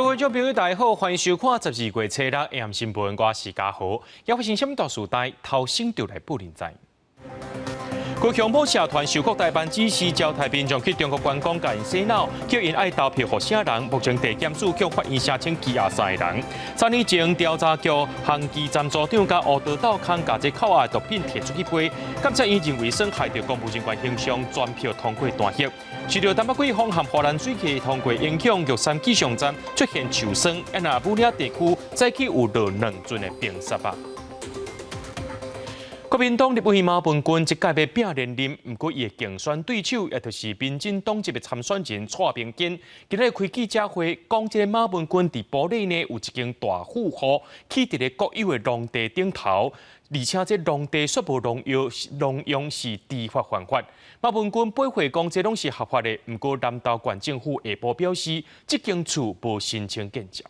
各位观众朋友，大家好，欢迎收看12月初6 AM 新闻，我是嘉豪。要发生什么大事代，头先就来报认知。高雄某社团受国台办指示，招台民众去中国观光，甲因洗脑，叫因爱投票给啥人。目前地检署向法院申请羁押3个人。3年前，调查局航机站组长甲乌道岛空甲这扣押毒品摕出去批，检察院认为损害到公务人员形象，全票通过弹劾。随着台北季风和华南水气通过影响，玉山气象站出现树霜，武岭地区早起有落2尊的冰沙啊。国民党立委马文君一届要拼连任，不过伊的竞选对手，也就是民进党籍的参选人蔡明坚，今日开记者会，讲这个马文君伫埔里呢有一间大富户，起伫咧国有的农地顶头，而且这农地却无农用是违法犯法。马文君背回讲这拢是合法的，不过南投县政府下晡表示，这间厝无申请建造。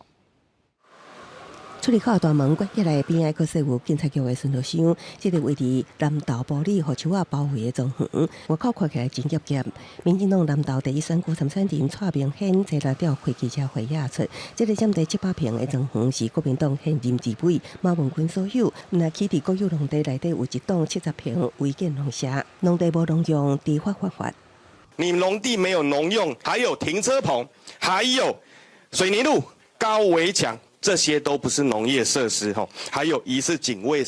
出入口大门关起来，边仔阁设有警察局的巡逻箱。这个位置南投埔里互树仔包围的纵横，外口看起来真夹夹。民进党南投第一选区参选人蔡明显在来调开记者会压出，这个占地700平的纵横是国民党现任立委马文君所有。那起伫国有农地内底有一栋70平违建农舍，农地无农用，违法犯法。你农地没有农用，还有停车棚，还有水泥路、高围墙。这些都不是农业设施哈，还有疑似警卫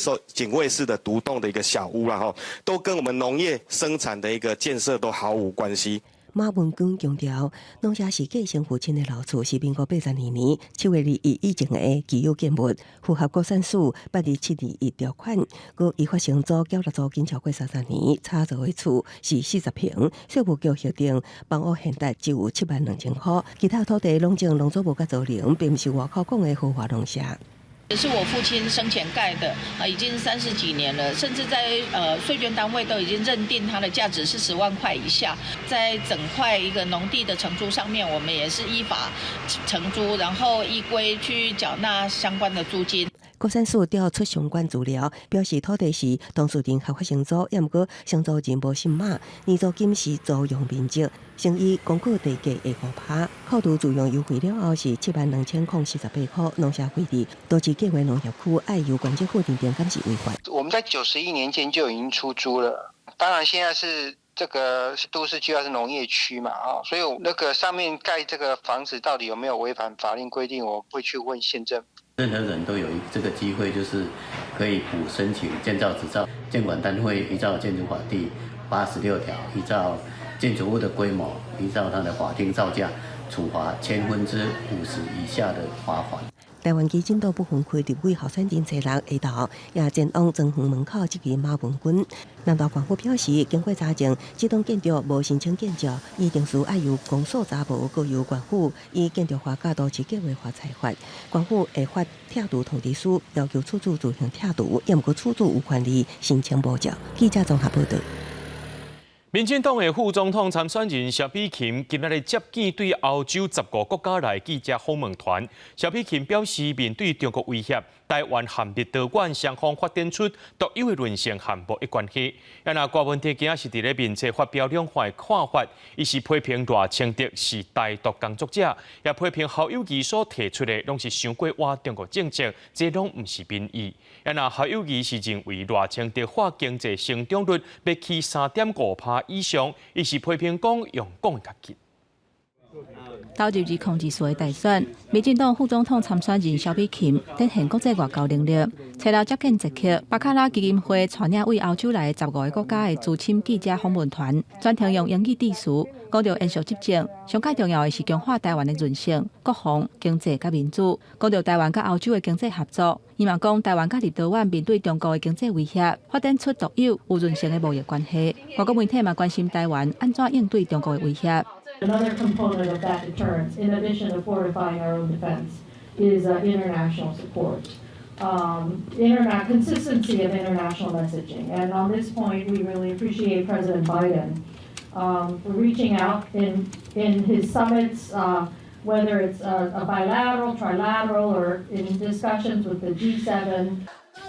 室的独栋的一个小屋啦哈，都跟我们农业生产的一个建设都毫无关系。马文君强调，农舍是继承父亲的老厝，是民国82年7月2日以前的既有建物，符合国产署82721条款。佮已发生租缴纳租金超过30年，差座的厝是40平，税务局核定房屋现值只有72000块，其他土地拢种农作物甲造林，并不是外口讲的合法农舍。也是我父亲生前盖的，已经30几年了，甚至在税捐单位都已经认定它的价值是10万块以下。在整块一个农地的承租上面，我们也是依法承租，然后依规去缴纳相关的租金。国产署调出相关资料，表示土地是当事人合法承租，也毋过承租人无姓马，年租金是租用面积，乘以公告地价的5%，扣除自用优惠了后是72048块。农舍规定，都市计划农业区爱由管制户定定，敢是违法。我们在91年间就已经出租了，当然现在是。这个都市计划是农业区嘛，所以那个上面盖这个房子到底有没有违反法令规定，我会去问县政府。任何人都有这个机会，就是可以补申请建造执照。建管单位依照建筑法第86条，依照建筑物的规模，依照它的法定造价，处罚50%以下的罚款。台湾基金都不分开立委候选人坐落下头，也前往庄园门口质疑马文君。南投县府表示，经过查证，这栋建筑无申请建造，议定书爱由公所查无，各由县府以建筑法甲都市计划法裁罚。县府会发拆除通知书，要求厝主自行拆除，也毋过厝主有权利申请补缴。记者综合报道。民进党的副总统参选人萧美琴今日接见对欧洲10个国家来记者访问团。萧美琴表示，面对中国威胁，台湾和立陶宛双方发展出独有的韧性和贸易关系。郭文婷今仔是伫咧面册发表两番看法，伊是批评赖清德是台独工作者，也批评侯友宜所提出的拢是伤过歪中国政策，这拢唔是民意。侯友宜是认为赖清德化经济成长率要去3.5%以上，伊是批评讲用讲的较紧。投入日控制所的大选，民进党副总统参选人萧美琴展现国际外交能力，找到接见捷克、巴卡拉基金会带领为欧洲来15个国家的驻青记者访问团，专程用英语致辞，讲到延续执政，上界重要的是强化台湾的韧性、国防、经济甲民主，讲到台湾甲欧洲的经济合作。伊嘛讲，台湾甲立陶宛面对中国的经济威胁，发展出独有有韧性的贸易关系。外国媒体嘛关心台湾安怎应对中国的威胁。Another component of that deterrence, in addition to fortifying our own defense, is international support. Consistency of international messaging. And on this point, we really appreciate President Biden for reaching out in his summits, whether it's a bilateral, trilateral, or in discussions with the G7.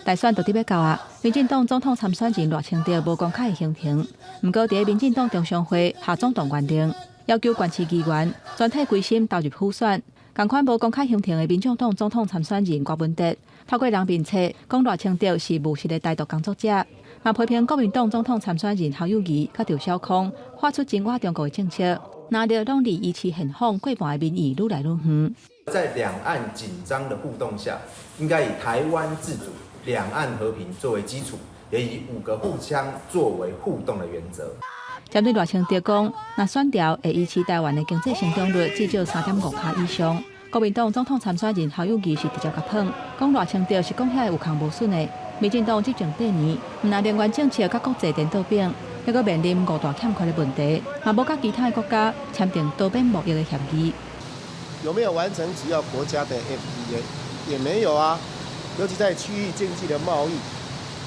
大选就伫要到啊！民进党总统参选人赖清德无公开的行程，不过伫民进党中常会下总统决定，要求县市议员全体归心投入补选，同款无公开行程的民众党总统参选人郭文哲，透过人面册讲赖清德是务实的台独工作者，嘛批评国民党总统参选人侯友宜甲赵少康发出侵华中国的政策，拿着拢离依持现况过半的民意愈来愈远。在两岸紧张的互动下，应该以台湾自主、两岸和平作为基础，也以5个互相作为互动的原则。针对赖清德讲，若选调会依持台湾的经济成长率至少3.5%以上，国民党总统参选人侯友宜是直接甲喷，讲赖清德是讲遐有空无损的。民进党执政第2，毋但能源政策甲国际颠倒饼，还阁面临5大欠缺的问题，嘛无甲其他国家签订多边贸易的协议。有没有完成主要国家的 FTA？ 也没有啊，尤其在区域经济的贸易，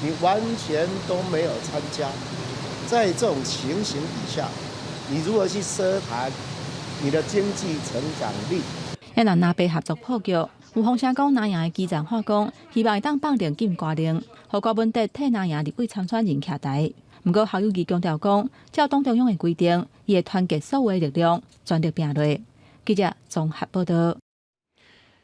你完全都没有参加。在这种情形底下，你如何去奢谈你的经济成长率？一旦南北合作破局，有风声讲南洋的基层化工希望会当放定禁瓜令，让郭文哲替南洋立委参选人徛台。不过侯友宜强调讲，照党中央的规定，伊会团结所有的力量，全力拼落。记者综合报道。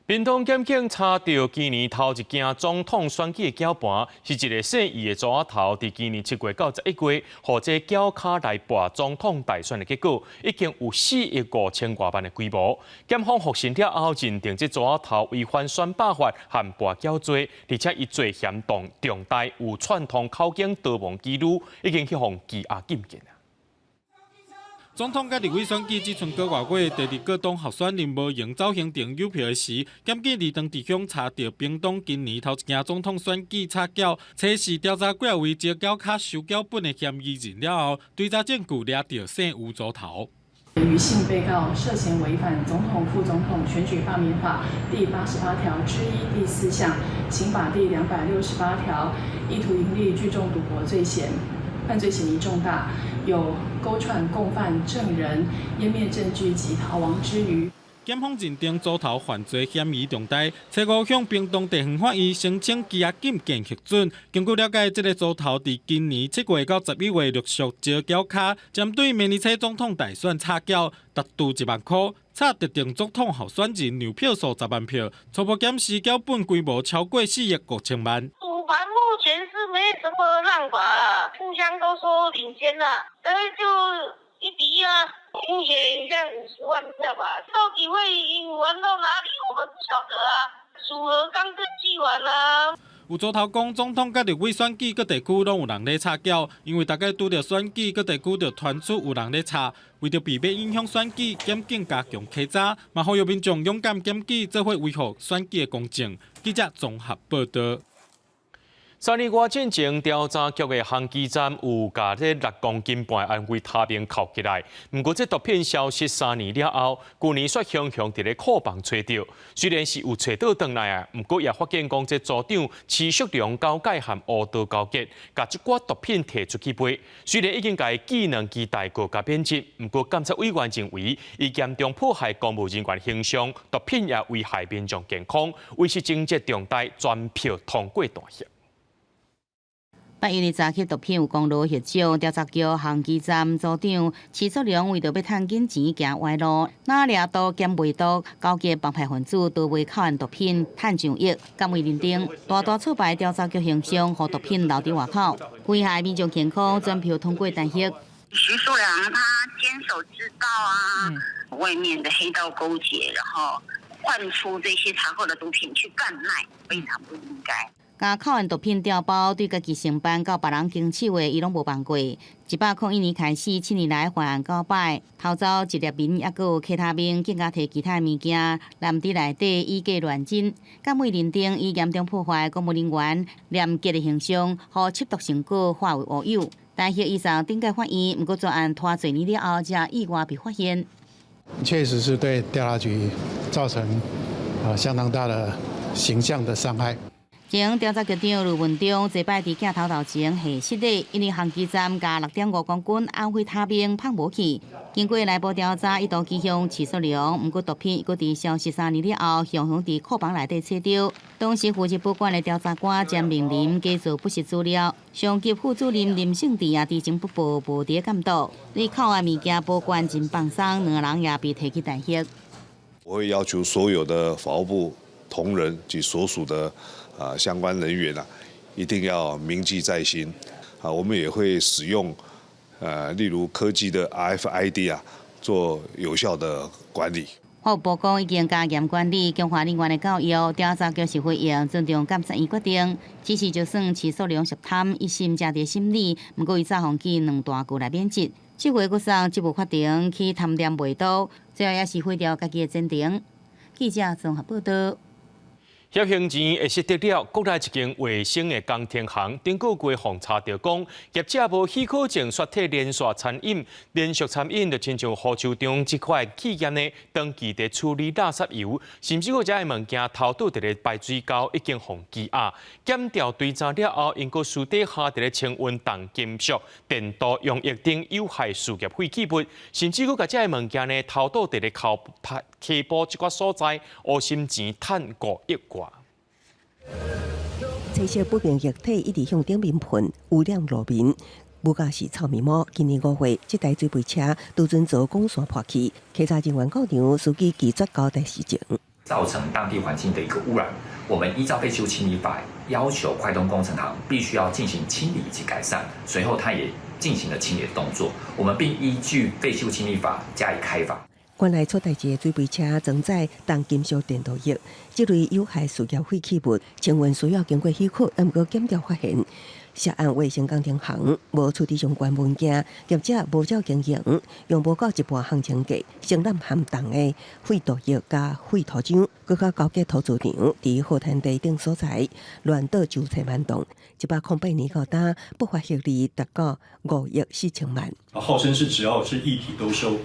屏东检警查到今年头一件总统选举的搅盘，是一个姓余的组仔头，伫今年7月到11月，或者搅卡来拔总统大选的结果，已经有4亿5千多万的规模。检方复审了后，认定这组仔头违反选罢法和拔搅罪，而且伊罪嫌重大，有串通口径逃亡记录，已经去互羁押禁见。总统甲立委选举只剩个外月，第2个党候选人无用走行程邮票的时，检警2当地乡查到屏东今年头一件总统选举插缴，测试调查几位接缴卡收缴本的嫌疑人了后，对查证据抓到姓吴组头。余姓被告涉嫌违反总统、副总统选举罢免法第88条之1第4项、刑法第268条，意图营利聚众赌博罪嫌。犯罪嫌疑重大，有勾串共犯证人、湮灭证据及逃亡之余。检方认定组头犯罪嫌疑重大，初5向屏东地方法院申请羁押禁见核准。经过了解，这个组头伫今年7月到11月陆续接缴卡，针对明年初总统大选插缴达到1万块，插特定总统候选人流票数10万票，初步检视缴本规模超过4亿5千万。赌盘目前是没什么让法啦，互相都说领先啦，大概就1比1啊，目前这样50万票吧，到底会玩到哪里，我们不晓得啊。组合刚登记完啦。有组头讲，总统甲立委选举各地区拢有人咧插缴，因为大家拄着选举，各地区就传出有人咧插，为着避免影响选举，检警加强稽查，嘛呼吁民众勇敢检举，做伙维护选举的公正。记者综合报道。3年外进前，调查局的航机站有把这6公斤半安徽他边扣起来。不过，这毒品消失3年了后，去年却雄雄伫咧库房找到。虽然是有找到回来啊，不过也发现讲这组长持续量高解和乌道交结，把这寡毒品摕出去卖。虽然已经甲技能期大过加编辑，不过监察委员认为，伊严重破坏公务人员形象，毒品也危害民众健康，维持情节重大，全票通过大协。8月查起毒品有公路协照，调查局航机站组长齐作良为着要趁紧钱行歪路，拿掠刀兼卖毒，交结帮派分子多卖口岸毒品，趁上亿。监委认定大大挫败调查局形象，和毒品留伫外口，危害民众健康，全票通过单协。徐树良他监守自盗啊，外面的黑道勾结，然后换出这些查获的毒品去贩卖，非常不应该。甲口岸毒品调包，对家己承办到别人经手的，伊拢无办过。101年开始，7年来犯案9摆，偷走一粒棉，还有其他面，更加摕其他物件揽伫内底，以假乱真。监委认定伊严重破坏公务人员廉洁的形象，和吸毒成果化为乌有。但协以上顶届法院，不过专案拖侪年了后，才意外被发现。确实是对调查局造成相当大的形象的伤害。前调查局长卢文忠这摆伫镜头前下失礼，因为航机站加6.5公斤安徽他兵放无去。经过内部调查，一度指向起诉量，不过毒品搁伫消失3年了后，雄雄伫库房内底找到。当时负责保管的调查官将命令假造不实资料，上级副主任林胜志也知情不报，无伫监督。对口岸物件保管真放松，2人也被提起单协。我会要求所有的法务部同仁及所属的相关人员一定要铭记在心。我们也会使用例如科技的 RFID 做有效的管理。法务部讲已经加严管理强化人员的教育，调查局是会用尊重监察院决定。只是就算起诉量涉贪，一审加伫审理，不过伊早放弃2大句来免职。这回佫送职务法庭去谈点袂到，最后也是毁掉家己的前程。记者综合报道。协行前会识得了，国内一间卫生的工程行，顶个月奉查到讲，业者无许可证雪体连续餐饮，连续餐饮就亲像河州中这块企业呢，长期伫处理垃圾油，甚至个遮个物件偷倒伫咧排水沟已经封羁押，检调追查了后，因个私底下伫咧清运重金属、电镀用液等有害事业废弃物，甚至个遮个物件呢偷倒伫咧溪埔这块所在，乌心钱赚5亿元。彩色不明液体一直向顶面喷，污染路面。无价是臭面膜。今年5月，这台水杯车都准遭公线破去，稽查人员到场，司机拒绝交代事情，造成当地环境的一个污染。我们依照废弃物清理法要求，快东工程行必须要进行清理以及改善，随后他也进行了清理的动作，我们并依据废弃物清理法加以开罚。原来出代志的水杯车装载重金属电镀液，这类有害事业废弃物，清运需要经过许可，但不过检调发现，涉案卫生工程行无处理相关文件，业者无照经营，用不到一半行情价，承揽含重的废镀液加废土浆，佮交给投资场，伫后滩地等所在乱倒9千万栋，108年高达不法获利达到5亿4千万。号称是只要是液体都收。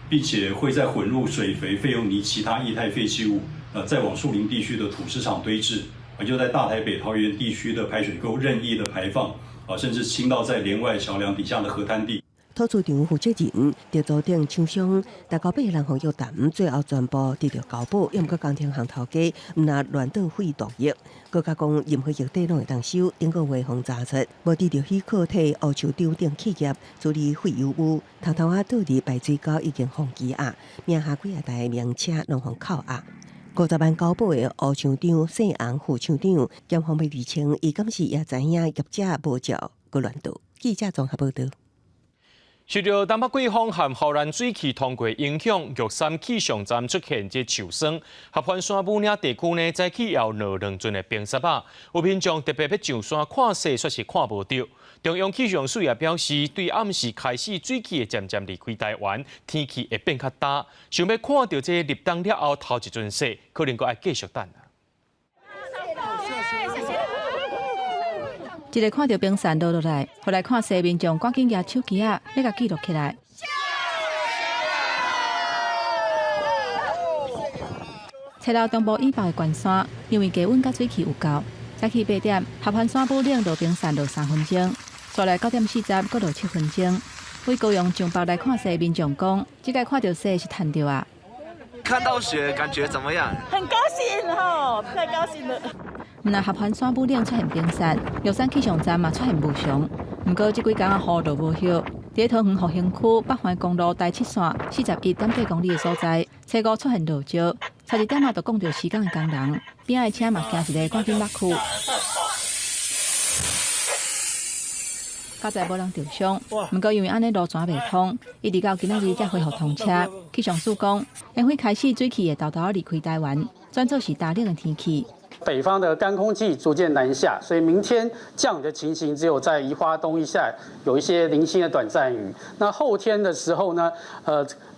并且会再混入水肥、废用泥、其他液态废弃物，再往树林地区的土市场堆置，就在大台北、桃园地区的排水沟任意的排放，甚至倾倒在连外桥梁底下的河滩地。土资场负责人着租顶厂商，大高8人约谈，最后全部得到交保，因个工程行头家唔拿乱倒废镀液，佮加讲任何液体拢会当收，顶个月封查出，无得到许可替乌州场等企业处理废油污，偷偷倒入排水沟已经封羁押，名下几台名车拢封扣押。50万交保的乌厂长姓洪副厂长，检方要厘清，伊敢是也知影业者无照佮乱倒。记者综合报道。受到东北季风和浩然水汽通过影响，玉山气象站出现这受霜，合欢山武岭地区呢，早起要落2阵的冰雪有民众特别要上山看雪，却是看无到。中央气象署也表示，对暗时开始水汽会渐渐离开台湾，天气会变较大。想要看到这入冬了后头一阵雪，可能阁要继续等。一个看到冰山落落来，后来看西民众赶紧举手机要甲记录起来。车到东部以北的关山，因为低温甲水汽有够，早起8点，合欢山武岭落冰山落3分钟，再来9点40阁落7分钟。为高雄上北来看雪民众讲，这个看到雪是赚到啊！看到雪感觉怎么样？很高兴吼，太高兴了。那合欢山武岭出现冰山，玉山气象站嘛出现无常。不过这几天雨就无歇。在桃园复兴区北环公路第7线41.8公里的所在，车5出现落石，差1点就讲到施工的工人，边仔的车嘛行一个赶紧落去。较载无人受伤，不过因为安尼路转袂通，一直到今仔日才恢复通车。气象署讲，会会开始水汽会偷偷离开台湾，转做是大冷的天气。北方的干空气逐渐南下，所以明天降雨的情形只有在宜花东一带有一些零星的短暂雨。那后天的时候呢，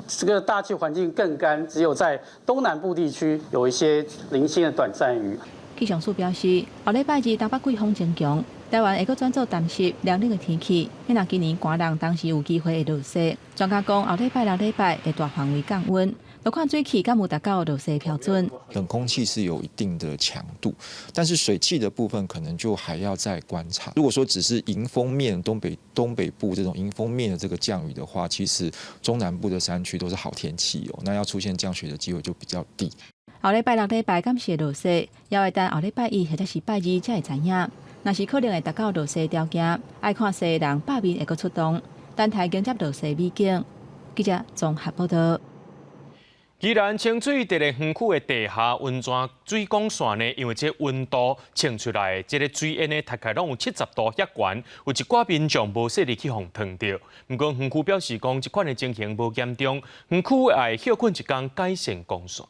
这个大气环境更干，只有在东南部地区有一些零星的短暂雨。气象署表示，后礼拜2东北季风增强，台湾会阁转做淡湿凉冷的天气。那今年寒人当时有机会会落雪，专家讲后礼拜6礼拜会大范围降温。要看水汽敢有达到落雪标准。冷空气是有一定的强度，但是水汽的部分可能就还要再观察。如果说只是迎风面东北部这种迎风面的这个降雨的话，其实中南部的山区都是好天气哦，那要出现降雪的机会就比较低。后礼拜6礼拜敢是会落雪，也会等后礼拜1或者是拜2才会知影。若是可能会达到落雪条件，爱看雪的人百面会阁出动，等待迎接落雪美景。记者综合报道。宜兰清水地热园区的地下温泉水管线呢，因为这温度清出来，这个水烟呢，大概拢有70度遐悬，有一寡民众无细力去防烫着。不过园区表示讲，这款的情形无严重，园区会休困一天改善供线。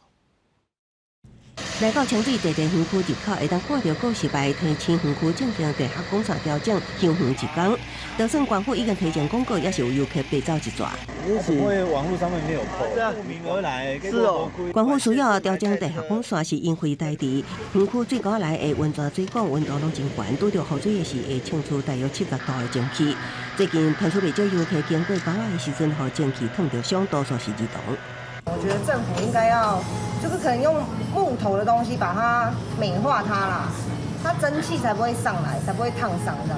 来到清水地热园区入口，会当看到告示牌提醒园区进行地下供线调整，休园一天。就算官府已经提前公告，也是有游客被走一抓。不会网络上面没有扣，慕名而来。是哦。官府需要调整地下供线，是因为在地园区最高来的温泉水管温度拢真悬，拄着雨水的时会清出大约70度的蒸汽。最近传出不少游客经过沟仔的时阵，互蒸汽烫着伤，多数是儿童。我觉得政府应该要，就是可能用木头的东西把它美化它啦，它蒸汽才不会上来，才不会烫伤的。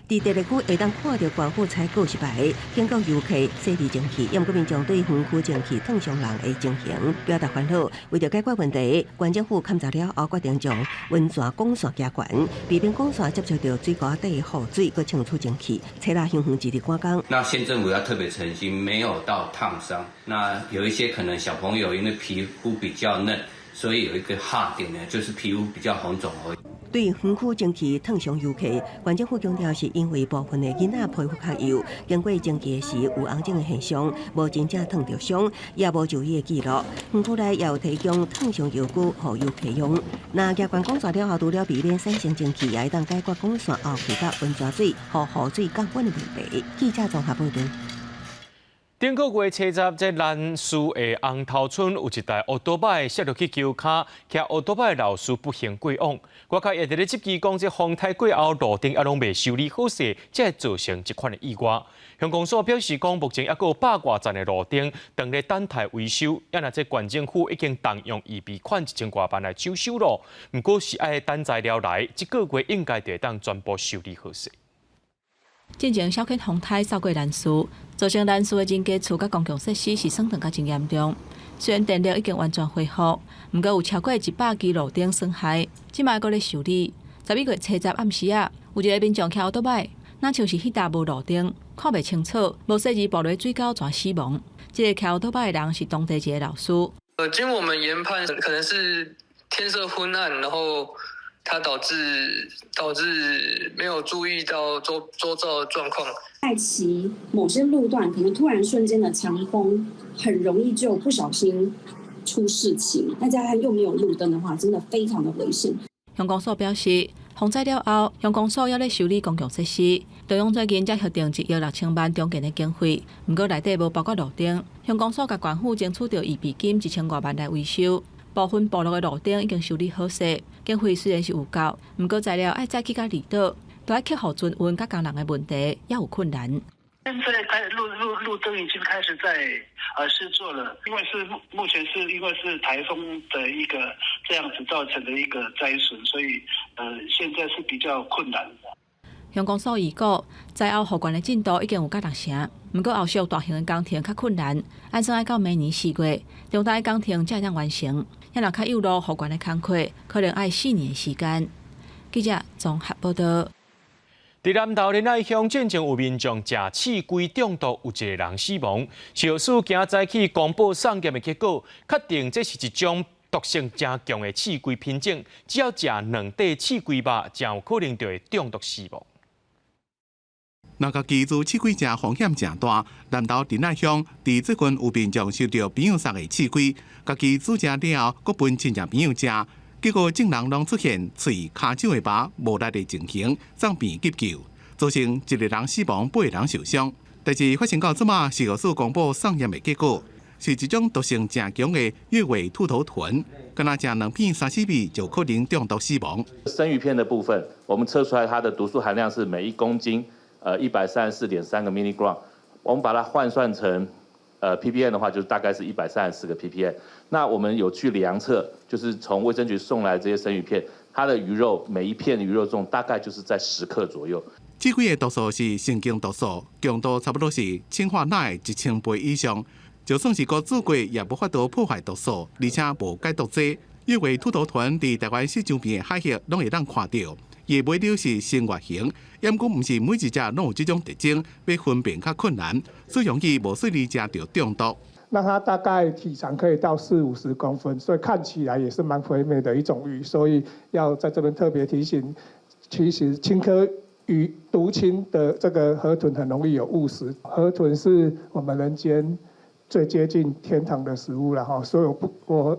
伫地热区会当看到官府采告示牌，警告游客设置蒸汽，不过民众对园区蒸汽烫伤人的情形表达烦恼。为了解决问题，县政府勘察了后决定将温泉供线加悬，避免供线接触到水沟底的雨水，佮清出蒸汽，吹到休园一日赶工。那县政府要特别澄清，没有到烫伤。那有一些可能小朋友因为皮肤比较嫩，所以有一个哈点呢，就是皮肤比较红肿而已。对园区蒸汽烫伤游客，县政府强调是因为部分的囡仔皮肤较幼，经过蒸汽时有红肿的现象，无真正烫着伤，也无就医的记录。园区内也有提供烫伤药具予游客用。那加关供线了后，除了避免产生蒸汽，也会当解决供线后其他温泉水、雨水降温的问题。记者综合报道。顶个月初十，在南苏的红头村有一台奥多拜摔落去桥骹，骑奥多拜的老师不幸过往。外界也伫咧质疑讲，这风台过后路顶也拢未修理好势，才会造成这款的意外。乡公所表示讲，目前还有100多站的路顶等咧等待维修，也那这县政府已经动用预备款1000多万来修路，不过是爱等材料来，这个月应该得当全部修理好势。进前小溪风台扫过南苏，造成南苏的人家厝甲公共设施是损坏甲真严重。虽然电力已经完全恢复，不过有超过100基路顶损害，即卖阁咧修理。11月初十暗时啊，有一个民众骑奥多拜，那像是迄搭无路顶，看袂清楚，无细字步落水沟全死亡。这个骑奥多拜的人是当地一个老师。经我们研判，可能是天色昏暗，然后它导致没有注意到周遭的状况。在骑某些路段，可能突然瞬间的强风，很容易就不小心出事情。再加上又没有路灯的话，真的非常的危险。乡公所表示，风灾了后，乡公所要咧修理公共设施，就用最近才核定1亿6000万中间的经费，不过内底无包括路顶。乡公所甲县府争取到预备金1000多万来维修。部分部落的路顶已经修理好势，经费虽然是有够，不过材料爱再去甲离岛，都要克服船运甲工人的问题，也有困难。现在路灯已经开始在施作了，因为目前是因为是台风的一个这样子造成的一个灾损，所以现在是比较困难的。乡公所预估，灾后复原的进度已经有到60%，不过后续大型的工程较困难，按算要到明年4月，重大的工程才能完成。要若较有路复原的工作，可能要4年的时间。记者综合报道。伫南投仁爱乡，进前有民众食刺龟中毒，有一个人死亡。小署今早起公布送检的结果，确定这是一种毒性真强的刺龟品种，只要食2块刺龟肉，才有可能就会中毒死亡。那家居住刺龟食风险真大，南投仁爱乡伫最近有民众收到朋友送的刺龟，家己煮食了后，佫分亲戚朋友食，结果众人拢出现喙、骹手的疤无力的情形，送病急救，造成1个人死亡，8个人受伤。代志发生到即马，市药署公布送验的结果，是一种毒性真强的月尾兔头豚，敢若食2片3-4片就可能中毒死亡。生鱼片的部分，我们测出来它的毒素含量是每1公斤134.3个 milligram， 我们把它换算成ppm 的话，就大概是134个 ppm。那我们有去量测，就是从卫生局送来这些生鱼片，它的鱼肉每一片鱼肉重大概就是在10克左右。刺龟的毒素是神经毒素，强度差不多是氰化钠的1000倍以上。就算是煮过，也无法度破坏毒素，而且无解毒剂。月尾兔头豚伫台湾市周边的海域拢会当看到。伊的尾流是深月形，不过毋是每一只拢有这种特征，要分辨较困难，所以容易无细腻食着中毒。那它大概体长可以到40-50公分，所以看起来也是蛮肥美的一种鱼，所以要在这边特别提醒，其实青科鱼毒青的这个河豚很容易有误食，河豚是我们人间最接近天堂的食物了哈，所以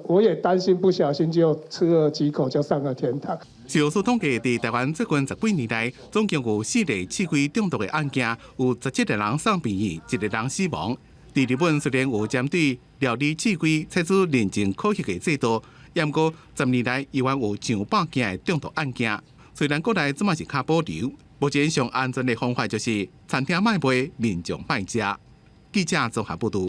我也担心不小心就吃了几口就上了天堂。小数统计，在台湾最近10几年来，总共有4例刺龟中毒的案件，有17个人送病院，1个人死亡。在日本虽然有针对料理刺龟采取认证科学的制度，不过10年来依然有上百件的中毒案件。虽然国内即马是较保留，目前上安全的方法就是餐厅卖卖，民众卖食。记者综合报道。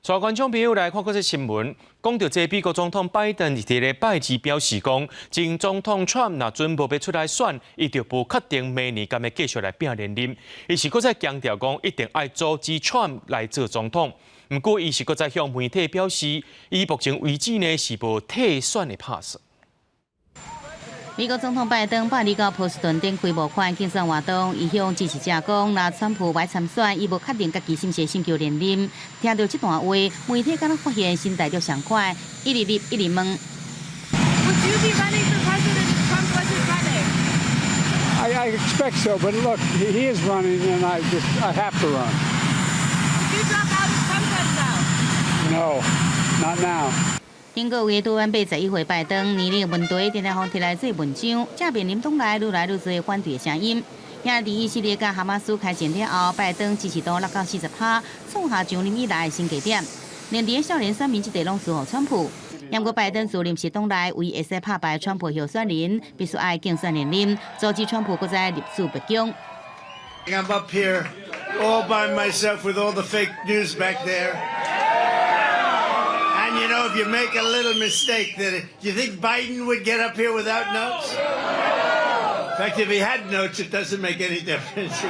带观众朋友来看这新闻，讲到这美国总统拜登伫礼拜二表示讲，前总统 Trump 若准无要出来选，伊就无确定明年敢会继续来拼连任。伊是搁再强调讲，一定要阻止 Trump 来做总统。不过，伊是搁再向媒体表示，伊目前为止呢是无退选的拍算。美国总统拜登8日到波士顿顶开募款竞选活动，伊向支持者讲，若川普歹参选，伊无确定家己是毋是寻求连任。听到这段话，媒体敢若发现心态就上快，一直问。Would you be running for president if Trump wasn't running? I expect so, but look, he is running, and I have to run. Would you drop out if Trump runs out? No, not now. 英国为台湾81岁拜登年龄问题，常常提来做文章，正面临党内愈来愈多反对声音。兄弟以色列甲哈马斯开战了后，拜登支持度落到40%，创下上任以来的新低点。连连少年选民这地拢属乎川普。不过拜登自临时党内为会使打败川普候选人，必须爱竞选连任，阻止川普搁再入主白宫。I'm up here all by myself with all the fake news back there. And you know, if you make a little mistake, do you think Biden would get up here without notes? In fact, if he had notes, it doesn't make any difference.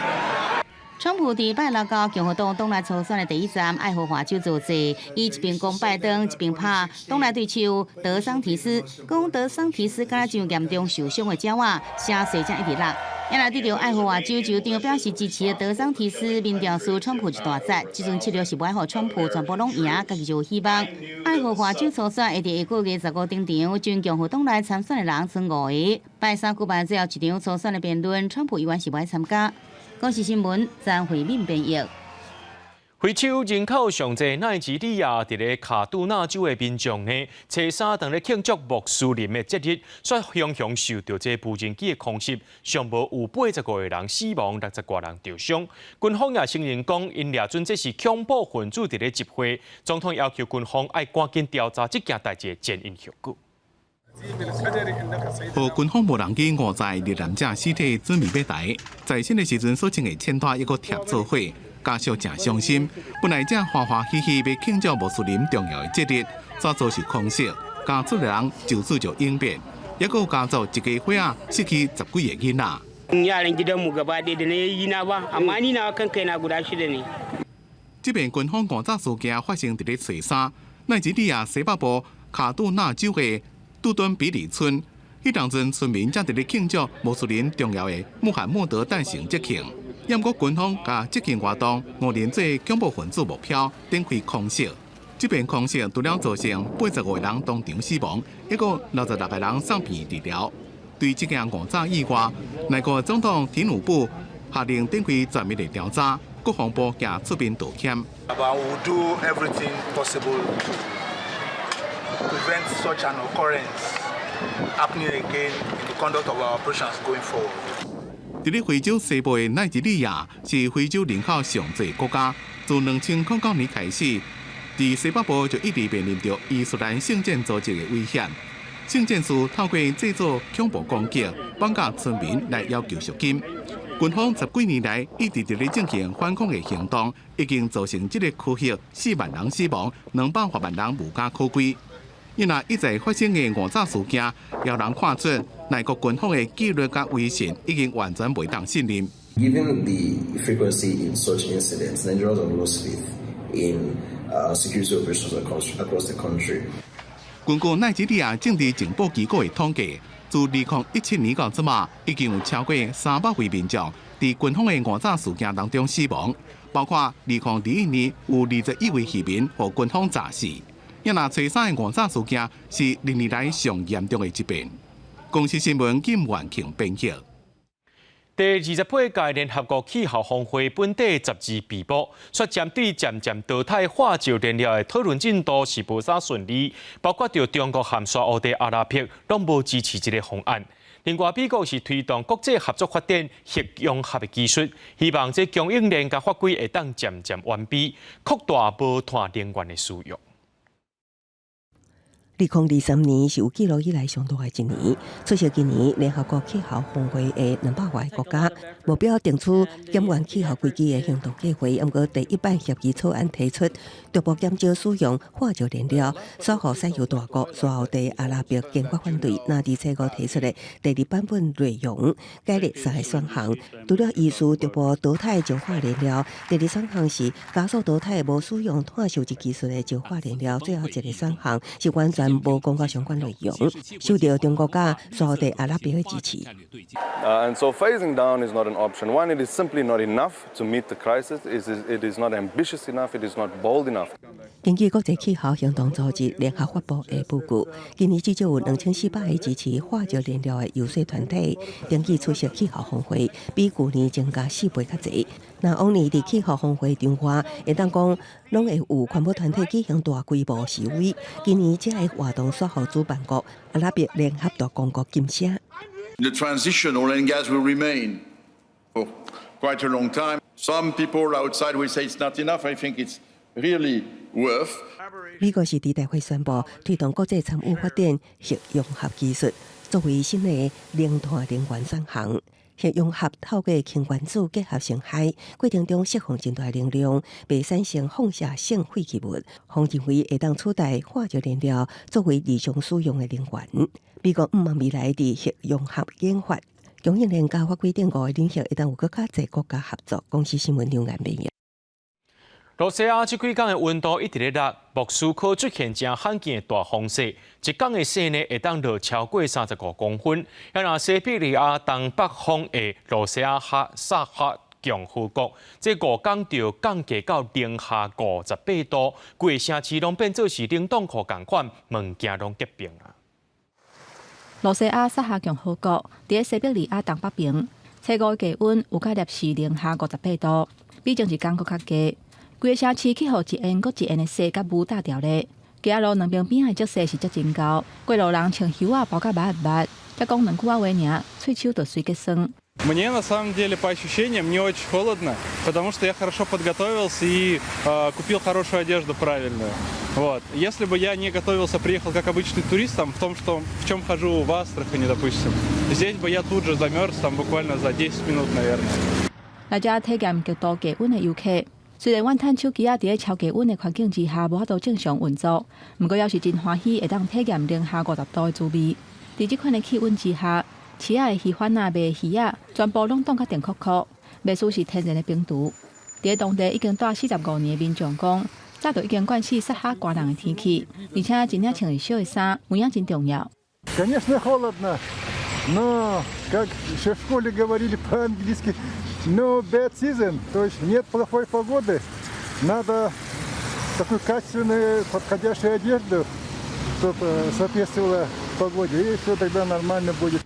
川普伫拜六到共和党党内初选的第一站爱荷华州造势，伊一边讲拜登，一边拍党内对手德桑提斯，讲德桑提斯敢若像严重受伤的鸟仔，声势才一直落。因来对着爱荷华州州长表示支持的德桑提斯，民调输川普一大截，即阵策略是不爱互川普全部拢赢，家己就有希望。爱荷华州初选会伫1个月15顶场，全共和党内参选的人剩5个。拜三举办最后一场初选的辩论，川普依然是不爱参加。公视新闻张惠敏编译。非洲人口上济奈及利亚伫咧卡杜纳州的民众呢，初三当咧庆祝穆斯林的节日，却常常受到这无人机的空袭，上无有85个人死亡，60多人受伤。军方也承认讲，因掠准这是恐怖分子伫咧集会。总统要求军方要赶紧调查这件代志的前因后果。和军方无人机误在遇难者尸体准备要来，在生的时阵所穿的衬带一个贴做伙，家属真伤心。本来正欢欢喜喜要庆祝穆斯林重要的节日，却遭受空袭，家族的人就此就应变，也有家族一家伙仔失去10几个囡仔。这边军方误炸事件发生伫咧初三，奈及利亚西北部卡杜纳州的杜敦比里村，迄当阵村民正伫咧庆祝穆斯林重要的穆罕默德诞生节庆。不过军方甲节庆活动误认做恐怖分子目标，展开空袭。这边空袭除了造成85个人当场死亡，还有66个人送院治疗。对这件误炸意外，内阁总统提努布下令展开全面的调查，国防部也出面道歉。Prevent such an occurrence happening again in the conduct of our operations going forward. 伫咧非洲西部的奈及利亚是非洲人口上济国家，自2009年开始，伫西北部就一直面临着伊斯兰圣战组织的威胁。圣战士透过制作恐怖攻击，绑架村民来要求赎金。军方10几年来一直伫咧进行反抗的行动，已经造成这个区域4万人死亡，200多万人无家可归。因那一再发生的误炸事件，让人看出内国军方的纪律甲威信已经完全袂当信任。Given the frequency in such incidents, Nigerians have lost faith in security operations across the country. 根据奈及利亚政治情报机构的统计，自2017年到即马，已经有超过300位民众伫军方的误炸事件当中死亡。包括2021年有21位市民和军方炸死，也拿吹哨的误炸事件是历年来上严重的一遍。公视新闻金万庆编辑。第28届联合国气候峰会本地12被捕，说针对渐渐淘汰化石燃料的讨论进度是无啥顺利，包括着中国和沙烏地阿拉伯拢无支持这个方案。另外，美国是推动国际合作发展核融合的技术，希望这供应链甲法规会当渐渐完备，扩大无碳能源的使用。2023年是有记录以来上大的一年，出席今年联合国气候峰会的200多个国家，目標定出減緩氣候危機的行動計劃。不過第一版協議草案提出，逐步減少使用化石燃料，稍後石油大國沙烏地阿拉伯堅決反對。那第7個提出的第2版本內容，改列3個選項，除了意思逐步淘汰石化燃料，第2選項是加速淘汰無使用碳收集技術的石化燃料，最後一個選項是完全無講到相關內容，受到中國加沙烏地阿拉伯的支持。And so phasing down is not an option. One, it is simply not enough to meet the crisis. It is not ambitious enough. It is not bold enough. 根據國際氣候行動組織聯合發布的報告，今年至少有2400個支持化石燃料的遊說團體登記出席氣候峰會，比去年增加4倍較濟。那往年伫氣候峰會場外，會當講攏會有環保團體舉行大規模示威，今年這個活動煞予主辦國阿拉伯聯合大公國禁聲。The transition oil and gas will remain for quite a long time. Some people outside will say it's not enough. I think it's really worth. 美國是伫大會宣布推動國際參與發展核融合技術，作為新的零碳能源選項。核融合透過氫原子結合成海，過程中釋放真大能量，被產生放射性廢棄物，方認為會當取代化石燃料作為日常使用的能源。美國毋望未來伫核融合研發、供應鏈加法規定5個領域會當有更加濟國家合作。公視新聞兩岸編譯。羅西亞這幾天的溫度一直咧落，莫斯科出現真罕見的大風勢，一天的勢呢會當落超過35公分。然而西比利亞東北方的羅西亞哈薩克共和國，這5天就降低到零下58度，規個城市攏變做是冷凍庫同款，物件攏結冰啊！羅西亞薩克共和國佇西比利亞東北邊，初5嘅氣溫有加攝是零下58度，比前一天佫較低。規個城市氣候一煙閣一煙的雪甲霧搭調咧，街路兩邊邊的積雪是足真高，過路人穿袖仔包甲密密，才講兩句仔話爾，喙手就水結霜。Мне на самом деле по ощущениям не очень холодно, потому что я хорошо подготовился и купил хорошую одежду правильную. Вот. Если бы я не готовился, приехал как обычный турист, там, в чем хожу в Астрахани, допустим, здесь бы я тут же замерз там, буквально за 10 минут, наверное. 來遮體驗極度低溫的遊客，雖然阮趁手機啊，佇超低溫的環境之下無法度正常運作，不過也是真歡喜會當體驗零下50度的滋味。佇這款的氣溫之下，市仔的魚販啊、賣魚啊，全部攏凍甲電酷酷，賣屬是天然的冰毒。佇當地已經住45年的民眾講，早就已經慣死薩哈寒冷的天氣，而且真正穿的少的衫，有影真重要。Конечно, холодно, но, как еще в школе говорили по-английски, no bad season, то есть нет плохой погоды. Надо такую качественную, подходящую одежду, чтобы соответствовала погоде, и все тогда нормально будет.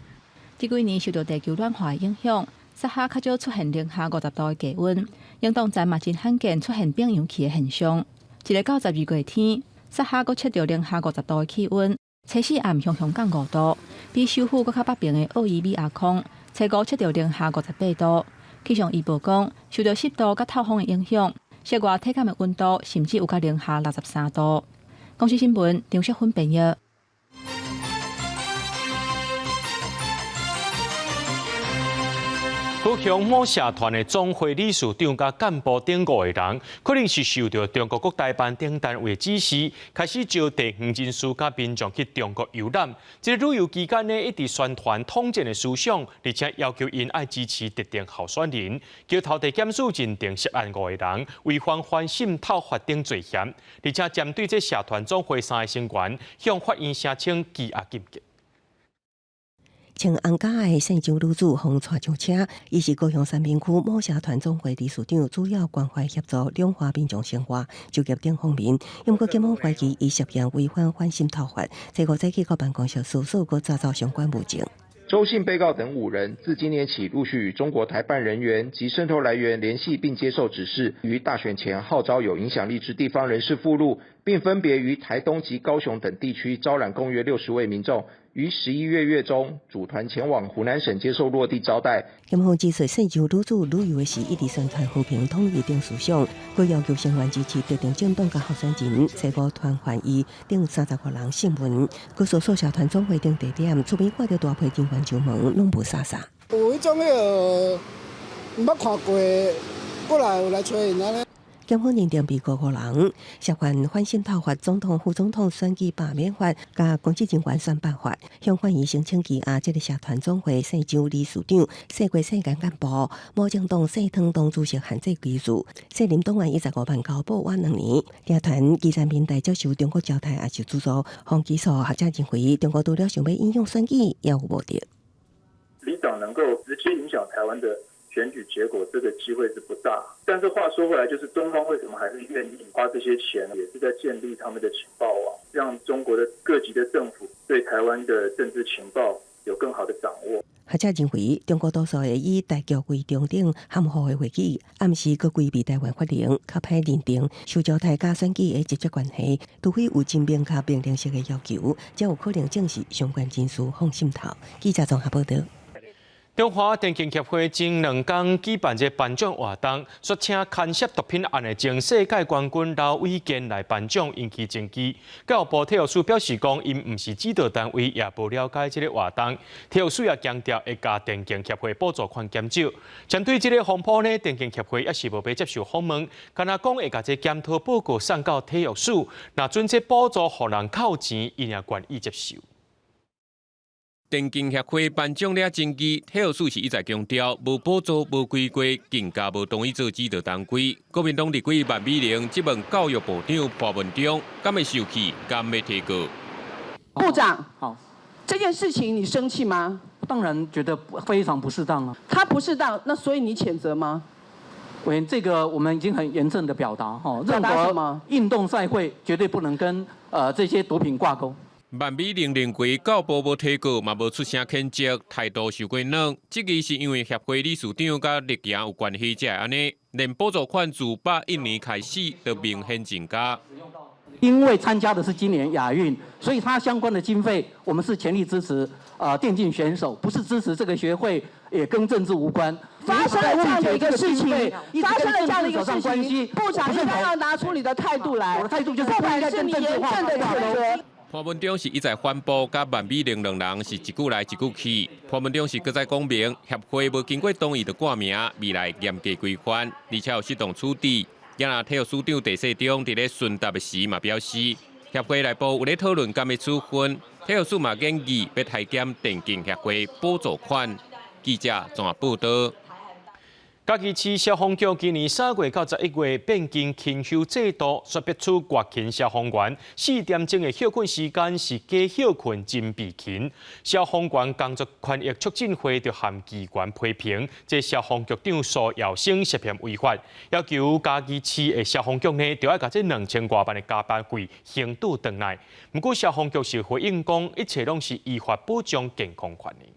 這幾年受到地球暖化的影響，薩哈較少出現零下50度的低溫，應當站嘛真罕見出現冰洋期的現象。一個到12月天，薩哈閣測到零下50度的氣溫，初4暗熊降5度，比首府閣較北邊的奧伊比亞空，初5測到零下58度。氣象預報講，受到濕度甲透風的影響，室外體感的溫度甚至有甲零下63度。公視新聞張淑芬編譯。高雄某社團的總會理事長甲幹部等5個人，可能是受到中國各大辦等單位指示，開始招待黃金書甲民眾去中國遊覽。這旅遊期間呢，一直宣傳統戰的思想，而且要求因愛支持特定候選人，叫頭地檢署認定涉案5個人違反反滲透法等罪嫌，而且針對這社團總會3個成員向法院申請羈押禁見。穿红甲的姓张女子奉带上车，伊是高雄三明区某社团总会理事长，主要关怀协助两化民众生活、就业等方面。因过检方怀疑伊涉嫌违反反渗透法，最后再去到办公室搜索和查找相关物证。周姓被告等5人自今年起陆续与中国台办人员及渗透来源联系，并接受指示，于大选前号召有影响力之地方人士附录，并分别于台东及高雄等地区招揽共约60位民众，于11月中组团前往湖南省接受落地招待。检方指出，姓张女子旅游的时，一直宣传和平统一等思想，佮要求成员支持特定政党甲候选人，最后团还伊等35人信文，佮所属社团总会等地点，厝边看到大批警员上门，拢无啥啥。有迄种唔捌看过，过来有来找因安尼。检方认定被告5人涉犯反渗透法、总统、副总统选举罢免法、甲公职人员选拔法，向反移申请其这个社团总会姓张理事长、世过世间干部、某政党细汤党主席限制居住，涉任党员15万交保晚2年。社团基层平台接受中国交代也受资助，方起诉学者认为，中国除了想要影响选举，也有目的。离党能够直接影响台湾的选举结果，这个机会是不大。但是话说回来，就是中方为什么还是愿意花这些钱，也是在建立他们的情报网，让中国的各级的政府对台湾的政治情报有更好的掌握。学者认为，中国多数会以大局为中等含糊的会议，暗示佮规避台湾法令，较歹认定受交代甲选举的直接关系，除非有真明确命令式的要求，才有可能证实相关人士放渗透。记者综合报道。中华电竞协会前2天举办一颁奖活动，说请牵涉毒品案的前世界冠军刘伟健来颁奖，引起争议。教育部体育署表示讲，因唔是指导单位，也无了解这个活动。体育署也强调会甲电竞协会补助款减少。针对这个风波呢，电竞协会也是无被接受访问，敢若讲会甲这检讨报告送到体育署，若准这补助互人扣钱，伊也愿意接受。电竞协会颁奖了争议，体育署是一再强调无补助、无规规，更加无同意做指导单位。国民党立委万美玲质问教育部长潘文忠，敢会受气，敢会提告？部长，好，这件事情你生气吗？当然觉得非常不适当了。他不适当，那所以你谴责吗？委员，这个我们已经很严正的表达，表达什么？运动赛会绝对不能跟这些毒品挂钩。万美玲认为教育部无提告，嘛无出声谴责，态度受过软。质疑是因为协会理事长甲立行有关系，才会安尼。连补助款自81年开始，就明显增加。因为参加的是今年亚运，所以它相关的经费，我们是全力支持电竞选手，不是支持这个学会，也跟政治无关。发生了这样的一个事情，部长应该要拿出你的态度来。我的态度就是不应该跟政治化的谴责。潘文忠是一再反驳，甲万美玲2人是一句来一句去。潘文忠是搁再讲明，协会无经过同意就挂名，未来严格规范，而且有适当处置。也若体育署长陈世忠伫咧询答的时嘛表示，协会内部有咧讨论敢要处分，体育署嘛建议要提减电竞协会补助款。记者综合报道。嘉义市消防局今年3月到11月变更勤休制度，说别出国勤消防员4点钟的休困时间是加休困真备勤。消防员工作权益促进会就含机关批评，这消防局长苏耀生涉嫌违法，要求嘉义市的消防局呢，就要把这2000多万的加班费刑度回来。不过消防局是回应讲，一切拢是依法保障健康权益。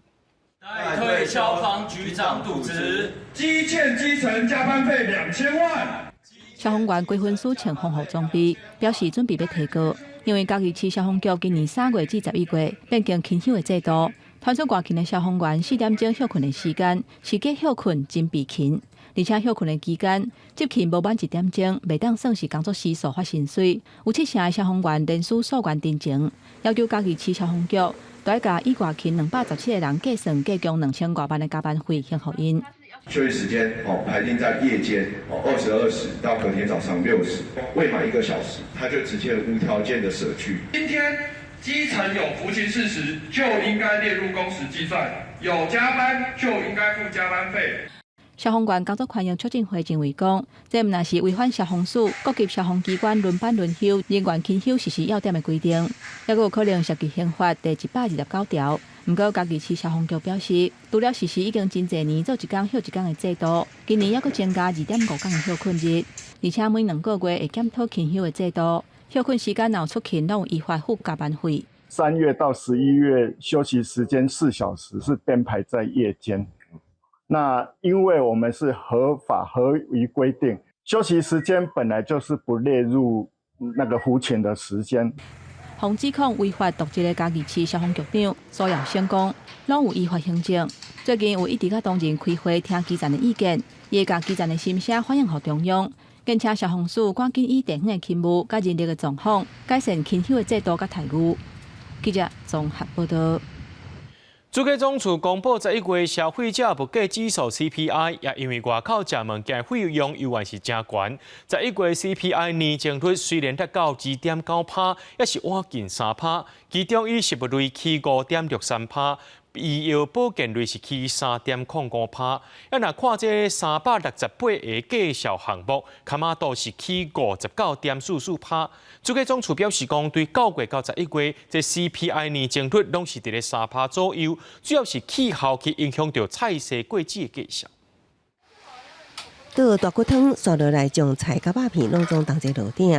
代退消防局长渎职，积欠基层加班费2000万。消防员归分署穿防护装备，表示准备要提高，因为嘉义市消防局今年3月至11月变更勤休的制度，传出外勤的消防员4点钟休困的时间是加休困真备勤，而且休困的期间执勤无满1点钟，袂当算是工作时所发薪水。有7成的消防员连续诉愿定情，要求嘉义市消防局。都要甲以外勤217个人计算计共2000多万的加班费，还互因。休息时间排定在夜间22时到隔天早上6时，未满1个小时，他就直接无条件的舍去。今天基层有服勤事实，就应该列入工时计算；有加班就应该付加班费。消防员工作权益促进会认为讲，这毋但是违反消防署各级消防机关轮班轮休、人员勤休实施要点的规定，也有可能涉及刑法第129条。不过，嘉义市消防局表示，除了实施已经真侪年做一天休一天的制度，今年还佫增加2.5天的休困日，而且每2个月会检讨勤休的制度，休困时间若出勤，拢有依法付加班费。3月到11月休息时间4小时是编排在夜间。那因为我们是合法合于规定，休息时间本来就是不列入那个服勤的时间。防指控违法渎职的嘉义市消防局长苏耀生讲，拢有依法行政。最近有一直甲当人开会听基层的意见，也甲基层的心声反映给中央，并且消防署赶紧以地方的勤务、甲人力的状况，改善勤休的制度甲待遇。记者综合报道。主计总处公布11月消费者物价指数 CPI， 也因为外口食物件费用依然是真悬。11月 CPI 年增率虽然达到 2.9%， 也是晚近 3%， 其中以食物类起 5.63%。医药保健类是起 3.05%， 若看这368个介绍项目，卡马都是起 59.44%。主计总处表示讲，对9月到11月，这 CPI 年增率拢是伫咧 3% 左右，主要是气候去影响到菜色季节的介绍。倒大骨汤刷落来，将菜甲肉片拢总当在炉顶，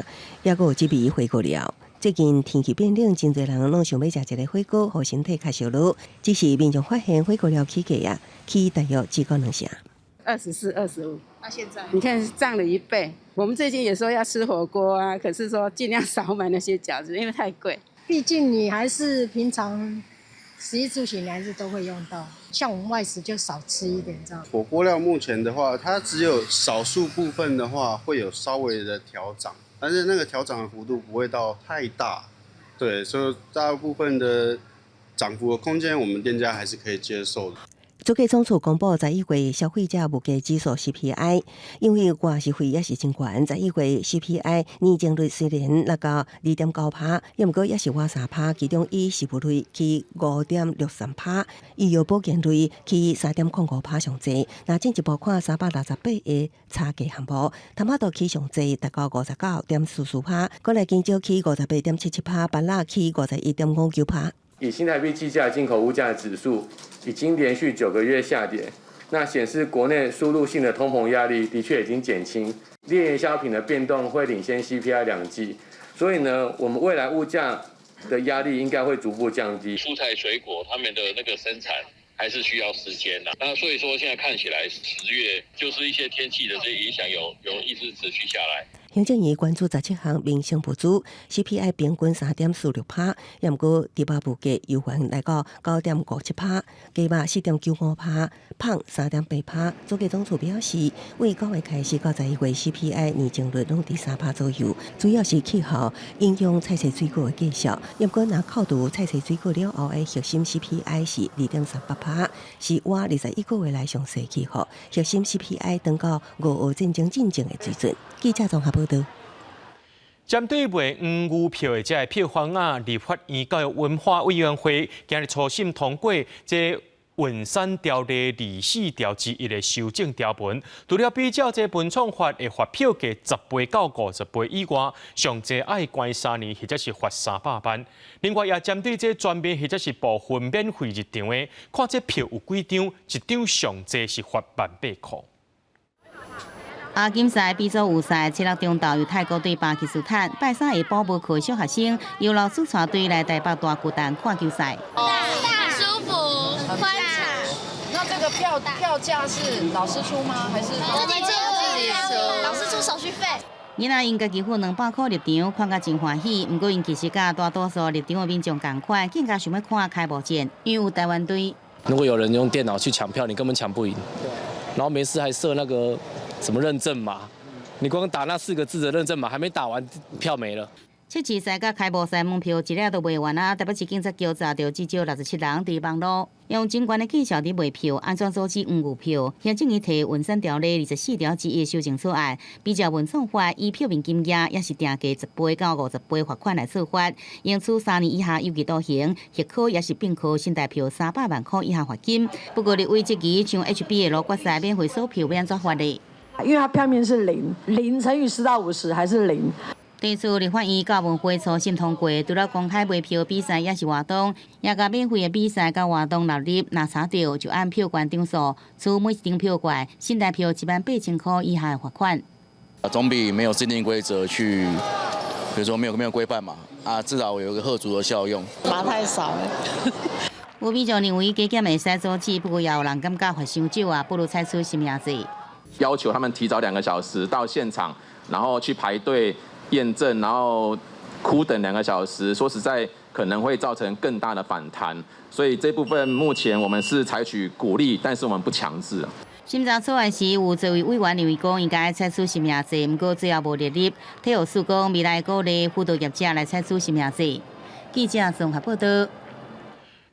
也有一味火锅料。最近天气变冷，真侪人拢想要食一个火锅，互身体较烧热。只是民众发现火锅料起价啊，起大约只够2成。24、25。那现在你看涨了1倍。我们最近也说要吃火锅啊，可是说尽量少买那些饺子，因为太贵。毕竟你还是平常食衣住行，你还是都会用到。像我们外食就少吃一点这样。火锅料目前的话，它只有少数部分的话会有稍微的调涨。但是那个调涨的幅度不会到太大，对，所以大部分的涨幅的空间，我们店家还是可以接受的。主计总处公布11月消费者物价指数 CPI， 因为外食费也是真悬，11月 CPI 年增率虽然达到 2.9%， 也毋过也是晚 3%， 其中以食物类起 5.63%， 医药保健类起 3.05% 上济。若进一步看368个差价项目，头马豆起上济达到 59.44%， 过来香蕉起 58.77%， 芭乐起 51.59%。以新台币计价进口物价指数已经连续9个月下跌，那显示国内输入性的通膨压力的确已经减轻，猎业消品的变动会领先 CPI 2季，所以呢，我们未来物价的压力应该会逐步降低。蔬菜水果他们的那个生产还是需要时间的，那所以说现在看起来10月就是一些天气的这些影响有一直持续下来。行政院关注17项民生补助 ，CPI 平均 3.46%， 也毋过猪肉物价优还来到 9.57%， 鸡肉 4.95%， 胖 3.8%。主计总处表示，为9月开始到11月 CPI 年增率拢伫 3% 左右，主要是气候影响菜色水果的介绍。也毋过若扣除菜色水果了后的核心 CPI 是 2.38%， 是我21个月来上细气候。核心 CPI 登到5月战争进前的水准。记者综合报道。针对卖黄牛票的这票方案，立法院教育文化委员会今日初审通过这文山条例24条之1的修正条文，除了比较这文创法的发票价10倍到50倍以外，上济爱关3年或者是罚300万。另外也针对这全面或者是部分免费入场的，看这票有几张，一张上济是罚180块。亚锦赛 B 组预赛7月中昼由泰国对巴基斯坦，拜三下晡无课小学生由老师带队来台北大巨蛋看球赛。很舒服，很宽敞。那这个票价是老师出吗？还是自己出？老师出手续费。囡仔因家己付200块入场，看甲真欢喜。不过因其实甲大多数入场的民众同款，更加想要看开幕战，因为有台湾队。如果有人用电脑去抢票，你根本抢不赢。然后没事还设那个什么认证码，你光打那4个字的认证码，还没打完，票没了。测试赛甲开幕赛门票一粒都卖完啊！台北市警察局查到至少67人伫网络用警官的技巧伫卖票，安全组织黄牛票。行政院提文山条例24条之一修正草案，比照文创法，以票面金额也是定价10倍到50倍罚款来处罚，应处3年以下有期徒刑，或科也是并科新台票300万块以下罚金。不过立委质疑，像 HBL 决赛免费收票要安怎罚的？因为它票面是0乘以10到50还是0。第次立法院教文会初审通过，除了公开卖票比赛也是活动，也甲免费的比赛甲活动纳入，若查到就按票券张数，处每张票券新台票18000块以下的罚款。总比没有制定规则去，比如说没有规范嘛，至少有一个吓阻的效用。罚太少了。有民众认为加减会使阻止，不过也有人感觉罚伤少啊，不如采取新名制。要求他们提早2个小时到现场，然后去排队验证，然后苦等2个小时，说实在可能会造成更大的反弹。所以这部分目前我们是采取鼓励，但是我们不强制。审查草案时，有作为委员认为讲应该采取新名制，不过最后无列入。体育署讲未来鼓励辅导业者来采取新名制。记者综合报道。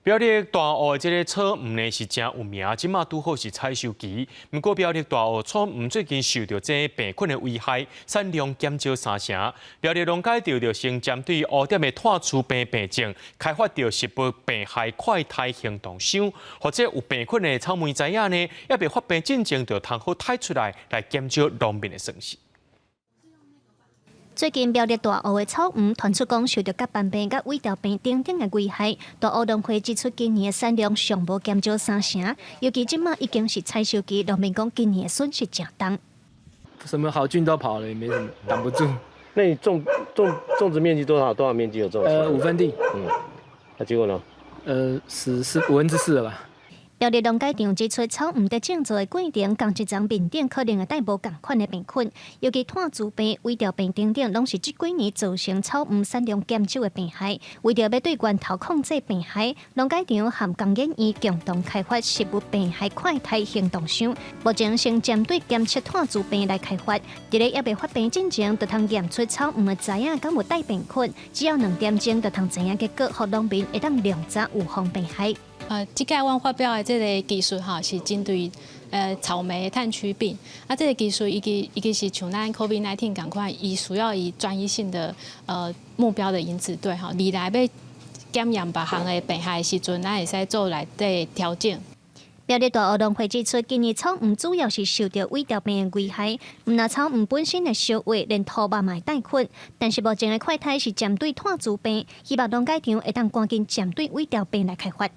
表列大学的这个草莓呢是真有名，即马拄好是采收期。不过表列大学草莓最近受到这病菌的危害，产量减少3成。表列农改场就先针对乌点的炭疽病病症，开发着食物病害快筛行动箱，或者有病菌的草莓知影呢，也被发病进前就通好筛出来减少农民的损失。最近苗栗大学的草莓传出讲受到甲斑病、甲胃条病等等的危害，大学农会指出今年的产量尚无减少3成，尤其即马已经是采收期，农民讲今年的损失真重。什么好菌都跑了，也没什么挡不住。那你种植面积多少？多少面积有种？5分地。那结果呢4/5了吧。苗栗农改场指出，草莓在种植的过程，共一张面顶可能会带无共款的病菌，尤其炭疽病、胃条病等等，拢是这几年造成草莓产量减少的病害。为着要对源头控制病害，农改场和工研院共同开发食物病害快筛行动箱，目前先针对检测炭疽病来开发，伫咧还未发病之前，就通验出草莓的知影敢有带病菌，只要2点钟就通知影结果，互农民会当量早预防病害。即届阮发表的这个技术哈，是针对草莓的炭疽病。这个技术伊个是像咱 COVID-19 共款，伊需要以专一性的目标的因子对哈，未来要检验别项的病害的时阵，咱会使做内底调整。苗栗大学农会指出，今年草莓主要是受到胃条病的危害，毋但草莓本身的烧胃，连土肉嘛会带菌。但是目前的快筛是针对炭疽病，希望农改场会当赶紧针对胃条病来开发。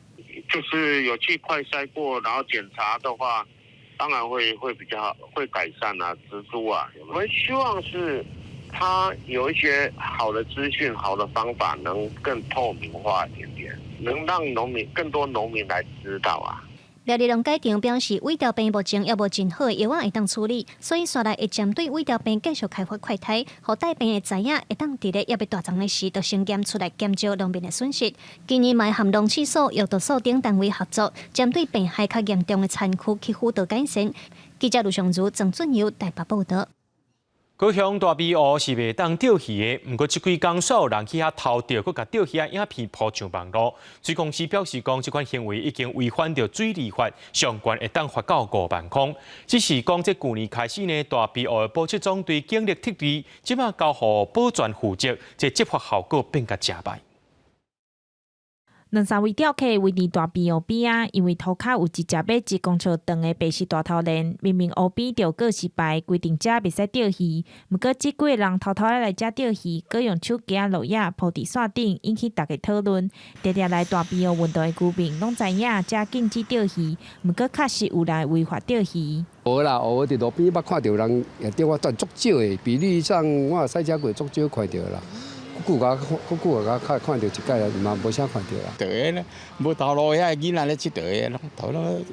就是有去快筛过，然后检查的话，当然会比较好，会改善啊，植株啊。我们希望是它有一些好的资讯、好的方法，能更透明化一点点，能让更多农民来知道啊。苗栗农改场表示，胃条病目前也无真好的药丸会当处理，所以下来会针对胃条病继续开发快筛，互带病的知影会当伫咧也未大涨的时，就先检出来减少农民的损失。今年卖含农试所、药毒所等单位合作，针对病害较严重的产区去辅导改善。记者卢尚如、郑俊佑台北报道。高雄大庇湖是袂当钓鱼的，不过这几天煞有人去遐偷钓，佮甲钓鱼的影片抛上网络。水公司表示讲，这款行为已经违反着水利法，相关会当罚到5万块。只是讲，这去年开始呢，大庇湖的保测总队警力特例，即马交予保全负责，这执法效果变甲真歹。2、3位钓客围伫大庇湖边啊，因为涂骹有一只要1公尺长的白石大头鲢，明明湖边就过失败，规定遮袂使钓鱼。毋过这几个人偷偷来遮钓鱼，搁用手机录影铺伫线顶，引起大家讨论。常常来大庇湖运动的居民拢知影遮禁止钓鱼，毋过确实有人违法钓鱼。无啦，我伫路边捌看到人也钓我赚足少的，比例上我也驶车过足少看到啦。久看到一届啦，嘛无啥看到啦。对咧，无头路遐囡仔咧佚佗的，拢头路，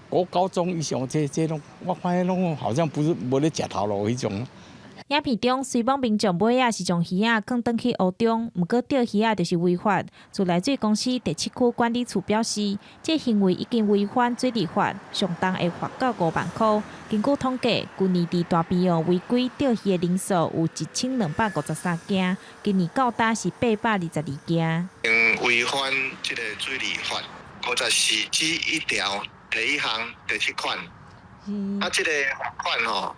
国高中以上这种，我看拢好像不是无咧食头路迄种。影片中，虽网民将尾仔是将鱼仔放转去湖中，毋过钓鱼仔就是违法。自来水公司第7区管理处表示，这行为已经违反水利法，上重会罚到5万块。根据统计，去年伫大庇河违规钓鱼的人数有1253件，今年到达是822件。违反这个水利法54之1条第1项第7款，这个罚款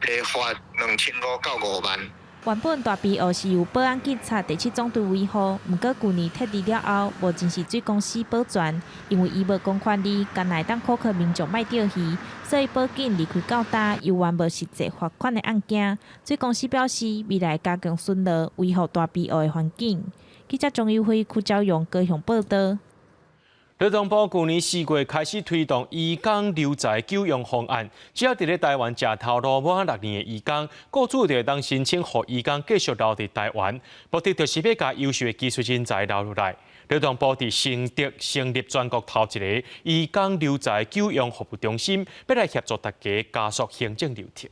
会罚2500到5万。原本大庇河是由保安警察第7总队维护，不过去年撤离了后，无真是水公司保全，因为伊无公权力，干来当苛刻民众卖钓鱼，所以报警离开到达，又完无实际罚款的案件。水公司表示，未来加强巡逻，维护大庇河的环境。记者钟友辉、邱昭勇高雄报道。劳动部去年4月开始推动移工留在救养方案，只要伫咧台湾食头路满6年的移工，雇主就会当申请予移工继续留伫台湾，目的就是要把优秀的技术人才留落来。劳动部伫承德成立全国头一个移工留在救养服务中心，要来协助大家加速行政流程。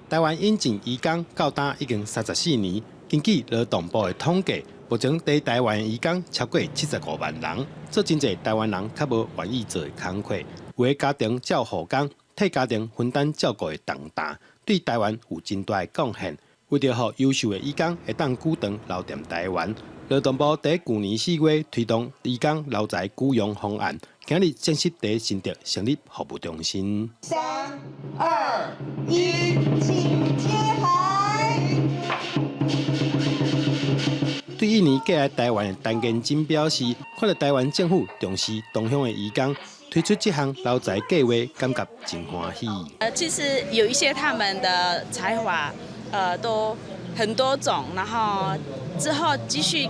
台湾引进移工到达已经34年，根据劳动部的统计。目前在台湾的移工超过75万人，做真侪台湾人较无愿意做的工课，为家庭照护工，替家庭分担照顾的重担，对台湾有真大的贡献。为着让优秀的移工会当久长留在台湾，劳动部在去年4月推动移工留在雇佣方案，今日正式在新竹成立服务中心。3、2、1，请接海。对印尼寄来台湾的陈建金表示，看到台湾政府重视同乡的移工，推出这项留才计划，感觉真欢喜。其实有一些他们的才华，都很多种，然后之后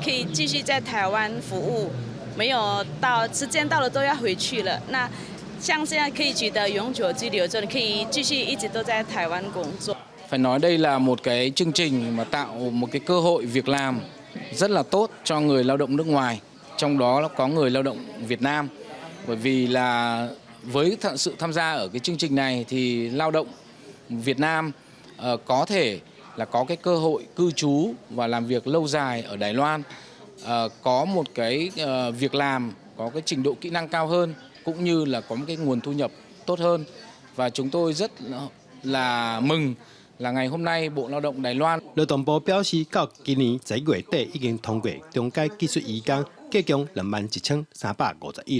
可以继续在台湾服务，没有到时间到了都要回去了。那像现在可以取得永久居留证，可以继续一直都在台湾工作。Phải nói đây là một cái chương trình mà tạo một cái cơ hội việc làm rất là tốt cho người lao động nước ngoài, trong đó có người lao động Việt Nam. Bởi vì là với sự tham gia ở cái chương trình này thì lao động Việt Nam có thể là có cái cơ hội cư trú và làm việc lâu dài ở Đài Loan, có một cái việc làm, có cái trình độ kỹ năng cao hơn, cũng như là có một cái nguồn thu nhập tốt hơn. Và chúng tôi rất là mừng là ngày hôm nay Bộ Lao động Đài Loan. 劳动部表示，到今年11月底已经通过中介技术移工，计共21351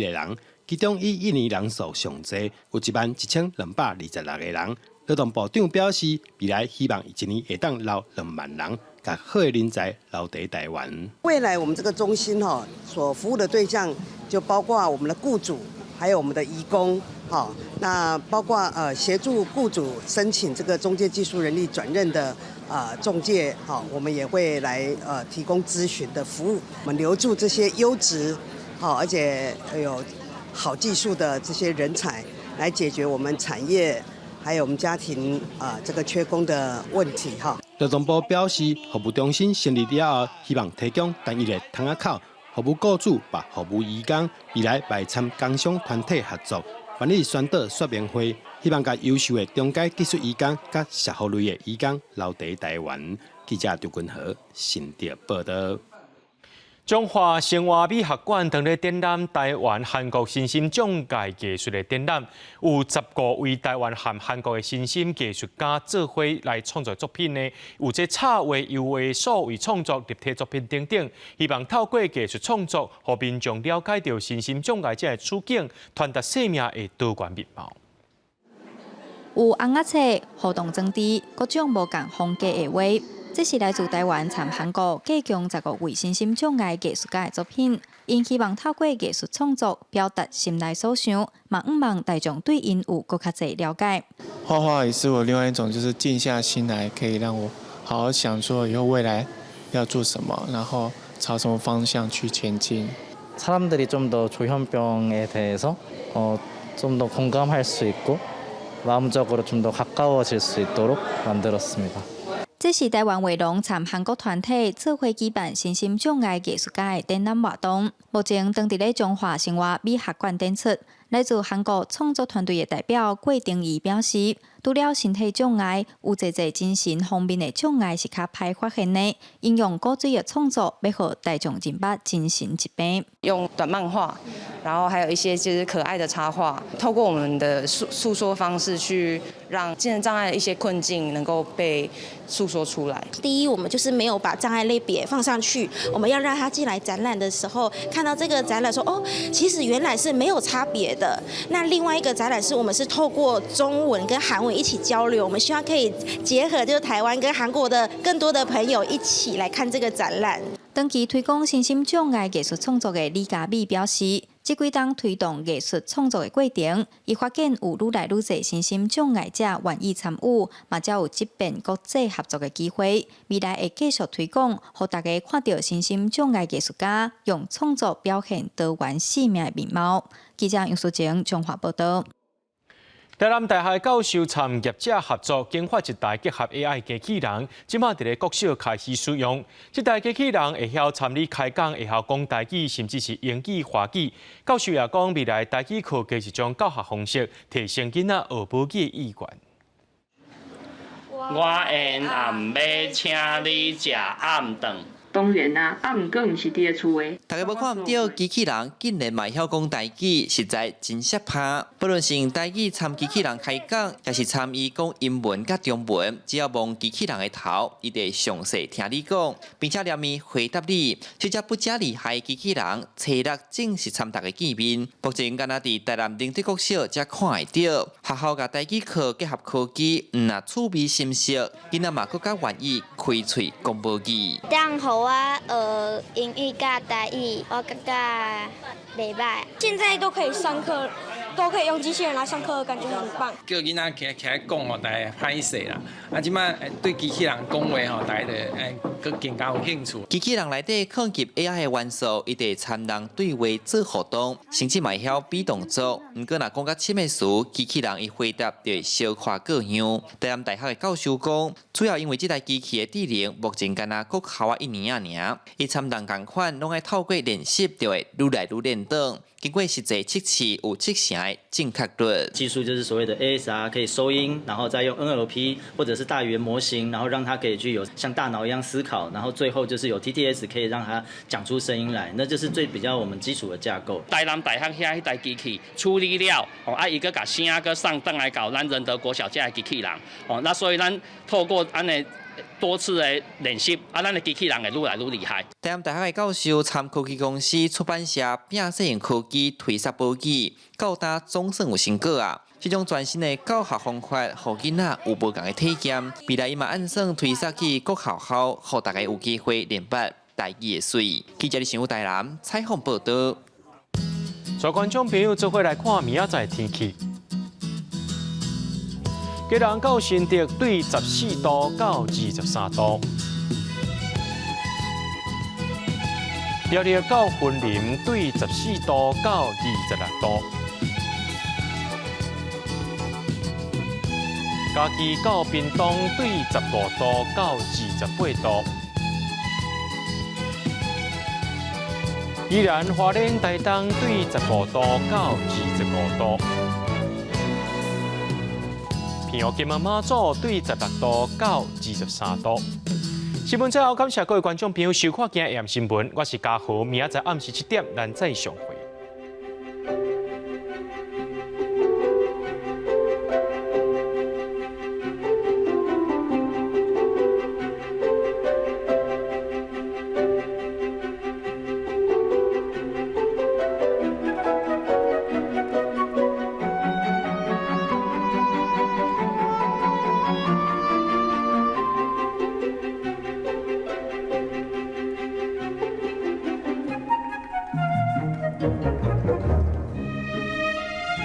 个人，其中以印尼人数上侪，有11226个人。劳动部长表示，未来希望一年会当留2万人，把好的人才留在台湾。未来我们这个中心所服务的对象就包括我们的雇主，还有我们的移工。那包括协助雇主申请这个中介技术人力转任的中介，我们也会来提供咨询的服务。我们留住这些优质，而且有好技术的这些人才，来解决我们产业还有我们家庭这个缺工的问题。劳动部表示，服务中心成立了后，希望提供单一的窗仔口，服务雇主把服务移工，未来来参工商团体合作。办理宣导说明会，希望把优秀的中介技术移工、甲社福类的移工留在台湾。记者刘君和新竹报道。中华生活美学馆当日展览台湾韩国新兴障碍艺术的展览，有10个为台湾和韩国的新兴艺术家做伙来创作作品呢，有这插画、油画、数位创作、立体作品等等，希望透过艺术创作，让民众了解到新兴障碍者的处境，传达生命的多元面貌。有红仔册、互动装置、各种无同风格的画。这是来自台湾和韩国计共10个位身心障碍艺术家的作品，因希望透过艺术创作表达心内所想，嘛毋望大众对因有更较侪了解。画画也是我另外一种，就是静下心来，可以让我好好想说以后未来要做什么，然后朝什么方向去前进。 사람들이 좀 더 조현병에 대해서 좀 더 공감할 수 있고 마음적으로 좀 더 가까워질 수 있도록 만들었습니다. 这是台湾画廊参韩国团体做伙举办身心障碍艺术家的展览活动，目前当伫咧中华生活美学馆展出。来自韩国创作团队的代表郭定仪表示，除了身体障碍，有侪侪精神方面的障碍是较歹发现的。应用古锥的创作，要互大众明白精神疾病。用短漫画，然后还有一些就是可爱的插画，透过我们的诉说方式，去让精神障碍的一些困境能够被诉说出来。第一，我们就是没有把障碍类别放上去，我们要让他进来展览的时候，看到这个展览说，哦，其实原来是没有差别的。那另外一个展览是我们是透过中文跟韩文一起交流，我们希望可以结合就是台湾跟韩国的更多的朋友一起来看这个展览。长期推广身心障碍艺术创作的李嘉美表示，这几档推动艺术创作的过程，伊发现有愈来愈侪身心障碍者愿意参与，嘛才有这边国际合作的机会。未来会继续推广，让大家看到身心障碍艺术家用创作表现多元生命的面貌。记者杨淑晴综合报道。台南大学教授参业者合作研发一台结合 AI 机器人，即马伫咧国小开始使用。这台机器人会晓参与开讲，会晓讲台语，甚至是英语、华语。教授也讲，未来台语课加一种教学方式，提升囡仔学母语的意愿。我因暗要请你食暗顿。当然啦，毋过毋是伫个厝诶。大家要看唔到机器人竟然嘛晓讲台语，实在真适拍。不论是用台语参机器人开讲，也是参与讲英文甲中文，只要望机器人的头，伊就会详细听你讲，并且念伊回答你。这只不假厉害的机器人，初六正是参读的见面。目前敢若伫台南林德国小才看会到，学校甲台语课结合科技，若趣味深色，囡仔嘛更加愿意开嘴讲母语。我英语加台语，我感觉袂歹。现在都可以上课，都可以用机器人来上课，感觉很棒。叫囡仔起来讲吼，大家歹势啦。啊，即摆对机器人讲话吼，大家就更加有兴趣。机器人内底放入 AI 的元素，伊得参人对话做互动，甚至嘛晓比动作。毋过若讲到深的时，机器人伊回答就会小可各样。台南大学的教授讲，主要因为这台机器的智能目前敢若国考1年尔，伊参人共款拢爱透过练习，就会愈来愈练得。经过实际测试，有7成的正确率。技术就是所谓的 ASR， 可以收音，然后再用 NLP 或者是大语言模型，然后让它可以具有像大脑一样思考，然后最后就是有 TTS 可以让它讲出声音来，那就是最比较我们基础的架构。台南大学遐台机器处理了，伊个把声个上登来搞咱仁德国小这的机器人，那所以咱透过安尼多次的练习，咱的机器人会愈来愈厉害。台南大学的教授参科技公司出版社并使用科技推测母语，到达总算有成果啊！这种全新的教学方法，让囡仔有不同的体验。未来伊嘛按算推测去各学校，让大家有机会练捌台语的水。记者李新武台南采访报道。所观众朋友做伙来看明仔载天气。基隆到新竹对14度到23度，苗栗到云林对14度到26度，嘉义到屏东对15度到28度，宜兰花莲台东对15度到25度。平湖金门马祖对16度到23度。新闻最后，感谢各位观众朋友收看今日AM新闻，我是嘉豪，明仔载暗时7点咱再相会。